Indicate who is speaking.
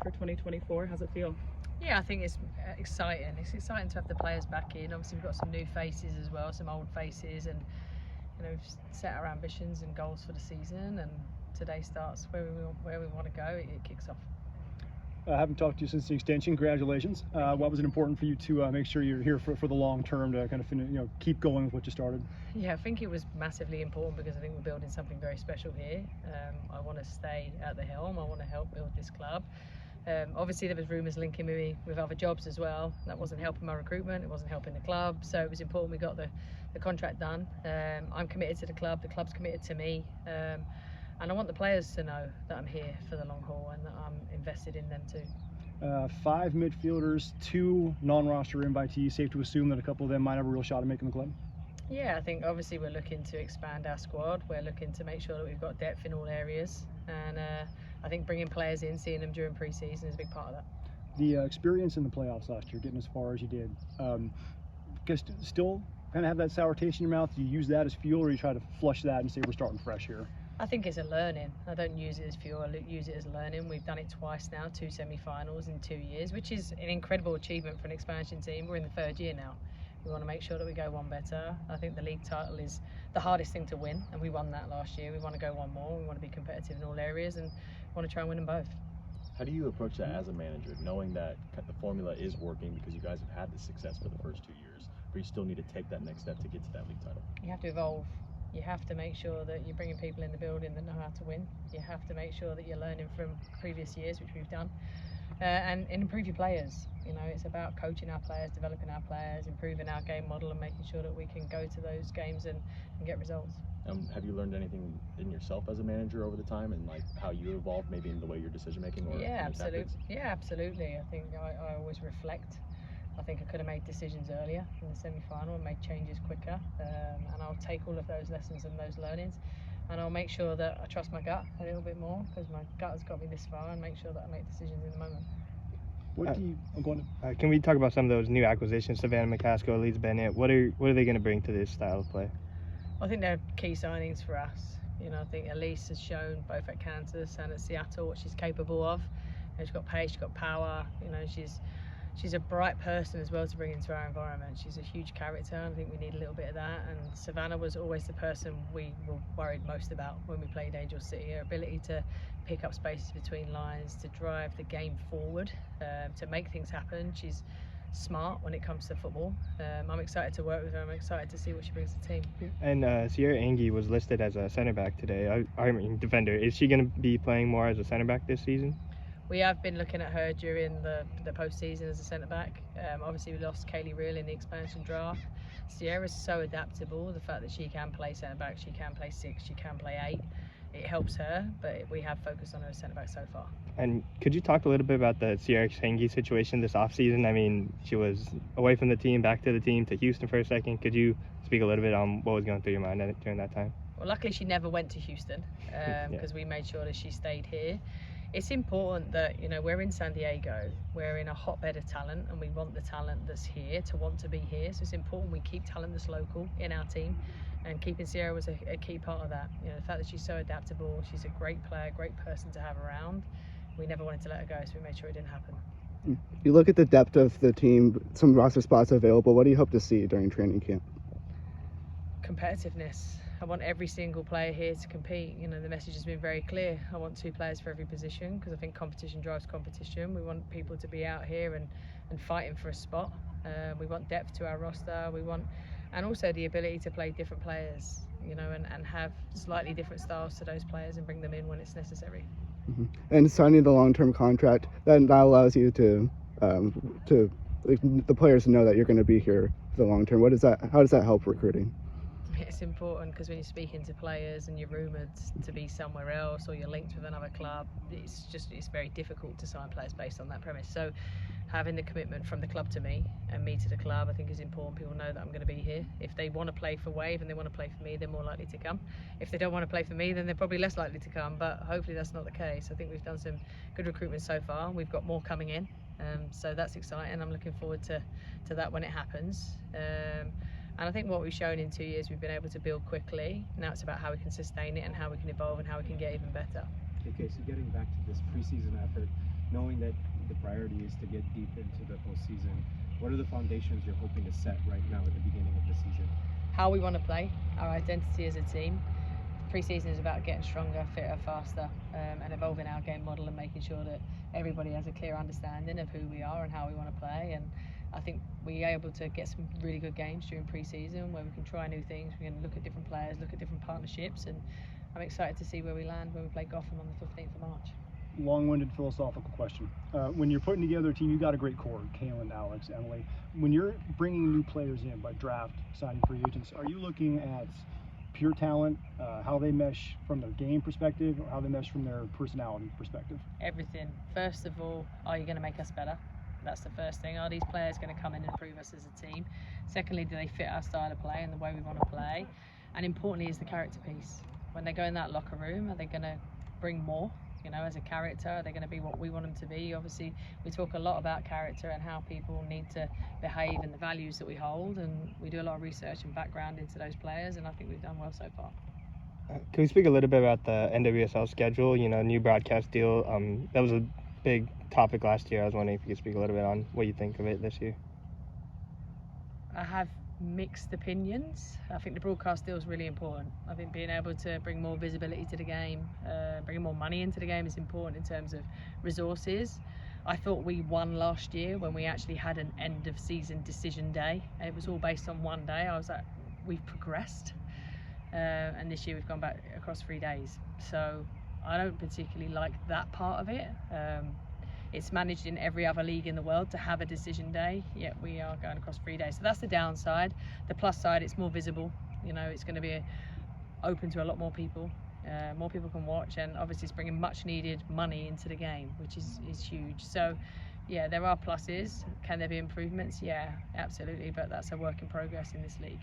Speaker 1: for 2024. How's it feel?
Speaker 2: Yeah, I think it's exciting. It's exciting to have the players back in. Obviously, we've got some new faces as well, some old faces, and we've set our ambitions and goals for the season. And today starts where we want to go. It kicks off.
Speaker 3: I haven't talked to you since the extension. Congratulations. What was it important for you to make sure you're here for the long term to kind of keep going with what you started?
Speaker 2: Yeah, I think it was massively important because I think we're building something very special here. I want to stay at the helm. I want to help build this club. Obviously, there was rumours linking me with other jobs as well. That wasn't helping my recruitment. It wasn't helping the club. So it was important we got the contract done. I'm committed to the club. The club's committed to me. And I want the players to know that I'm here for the long haul and that I'm invested in them too.
Speaker 3: 5 midfielders, 2 non-roster invitees. Safe to assume that a couple of them might have a real shot at making the club?
Speaker 2: Yeah, I think obviously we're looking to expand our squad. We're looking to make sure that we've got depth in all areas. And I think bringing players in, seeing them during pre-season is a big part of that.
Speaker 3: The experience in the playoffs last year, getting as far as you did, guess still kind of have that sour taste in your mouth? Do you use that as fuel, or you try to flush that and say we're starting fresh here?
Speaker 2: I think it's a learning. I don't use it as fuel, I use it as learning. We've done it twice now, 2 semi-finals in 2 years, which is an incredible achievement for an expansion team. We're in the 3rd year now. We want to make sure that we go one better. I think the league title is the hardest thing to win, and we won that last year. We want to go one more. We want to be competitive in all areas and want to try and win them both.
Speaker 4: How do you approach that as a manager, knowing that the formula is working because you guys have had the success for the first 2 years, but you still need to take that next step to get to that league title?
Speaker 2: You have to evolve. You have to make sure that you're bringing people in the building that know how to win. You have to make sure that you're learning from previous years, which we've done, and improve your players. It's about coaching our players, developing our players, improving our game model, and making sure that we can go to those games and get results.
Speaker 4: Have you learned anything in yourself as a manager over the time, and how you evolved maybe in the way you're decision making or
Speaker 2: absolutely.
Speaker 4: tactics?
Speaker 2: Yeah, absolutely. I think I always reflect. I think I could have made decisions earlier in the semi-final and made changes quicker, and I'll take all of those lessons and those learnings, and I'll make sure that I trust my gut a little bit more, because my gut has got me this far, and make sure that I make decisions in the moment.
Speaker 3: What do you? I'm going to.
Speaker 5: Can we talk about some of those new acquisitions? Savannah McCaskill, Elise Bennett. What are they going to bring to this style of play?
Speaker 2: I think they're key signings for us. I think Elise has shown both at Kansas and at Seattle what she's capable of. She's got pace, she's got power. She's a bright person as well to bring into our environment. She's a huge character, and I think we need a little bit of that. And Savannah was always the person we were worried most about when we played Angel City. Her ability to pick up spaces between lines, to drive the game forward, to make things happen. She's smart when it comes to football. I'm excited to work with her. I'm excited to see what she brings to the team.
Speaker 5: And Sierra Angie was listed as a center back today. I mean, defender. Is she going to be playing more as a center back this season?
Speaker 2: We have been looking at her during the postseason as a centre back. Obviously, we lost Kaylee Reel in the expansion draft. Sierra's so adaptable. The fact that she can play centre back, she can play 6, she can play 8. It helps her, but we have focused on her as centre back so far.
Speaker 5: And could you talk a little bit about the Sierra Angie situation this offseason? I mean, she was away from the team, back to the team, to Houston for a second. Could you speak a little bit on what was going through your mind during that time?
Speaker 2: Well, luckily she never went to Houston because we made sure that she stayed here. It's important that, we're in San Diego, we're in a hotbed of talent, and we want the talent that's here to want to be here. So it's important we keep talent that's local in our team, and keeping Sierra was a key part of that. The fact that she's so adaptable, she's a great player, great person to have around. We never wanted to let her go, so we made sure it didn't happen.
Speaker 6: You look at the depth of the team, some roster spots available. What do you hope to see during training camp?
Speaker 2: Competitiveness. I want every single player here to compete. The message has been very clear. I want 2 players for every position, because I think competition drives competition. We want people to be out here and fighting for a spot. We want depth to our roster. And also the ability to play different players, and have slightly different styles to those players and bring them in when it's necessary.
Speaker 6: Mm-hmm. And signing the long-term contract, that allows you to the players to know that you're going to be here for the long term. How does that help recruiting?
Speaker 2: It's important, because when you're speaking to players and you're rumoured to be somewhere else, or you're linked with another club, it's very difficult to sign players based on that premise. So having the commitment from the club to me and me to the club, I think is important. People know that I'm going to be here. If they want to play for Wave and they want to play for me, they're more likely to come. If they don't want to play for me, then they're probably less likely to come, but hopefully that's not the case. I think we've done some good recruitment so far. We've got more coming in, so that's exciting. I'm looking forward to that when it happens. And I think what we've shown in 2 years, we've been able to build quickly. Now it's about how we can sustain it and how we can evolve and how we can get even better.
Speaker 7: Okay, so getting back to this preseason effort, knowing that the priority is to get deep into the postseason, what are the foundations you're hoping to set right now at the beginning of the season?
Speaker 2: How we want to play, our identity as a team. Pre-season is about getting stronger, fitter, faster, and evolving our game model and making sure that everybody has a clear understanding of who we are and how we want to play. And I think we're able to get some really good games during pre-season where we can try new things, we can look at different players, look at different partnerships, and I'm excited to see where we land when we play Gotham on the 15th of March.
Speaker 3: Long-winded philosophical question. When you're putting together a team, you've got a great core, Kalen, Alex, Emily. When you're bringing new players in by draft, signing free agents, are you looking at pure talent, how they mesh from their game perspective, or how they mesh from their personality perspective?
Speaker 2: Everything. First of all, are you going to make us better? That's the first thing. Are these players going to come in and improve us as a team? Secondly, do they fit our style of play and the way we want to play? And importantly is the character piece. When they go in that locker room, are they going to bring more? You know, as a character, are they going to be what we want them to be? Obviously, we talk a lot about character and how people need to behave and the values that we hold, and we do a lot of research and background into those players, and I think we've done well so far.
Speaker 5: Can we speak a little bit about the NWSL schedule? You know, new broadcast deal. That was a big topic last year. I was wondering if you could speak a little bit on what you think of it this year.
Speaker 2: I have mixed opinions. I think the broadcast deal is really important. I think being able to bring more visibility to the game, bringing more money into the game is important in terms of resources. I thought we won last year when we actually had an end of season decision day. It was all based on one day. I was like, we've progressed. And this year we've gone back across 3 days. So I don't particularly like that part of it. It's managed in every other league in the world to have a decision day, yet we are going across 3 days. So that's the downside. The plus side, it's more visible. You know, it's going to be open to a lot more people. More people can watch, and obviously it's bringing much needed money into the game, which is huge. So yeah, there are pluses. Can there be improvements? Yeah, absolutely, but that's a work in progress in this league.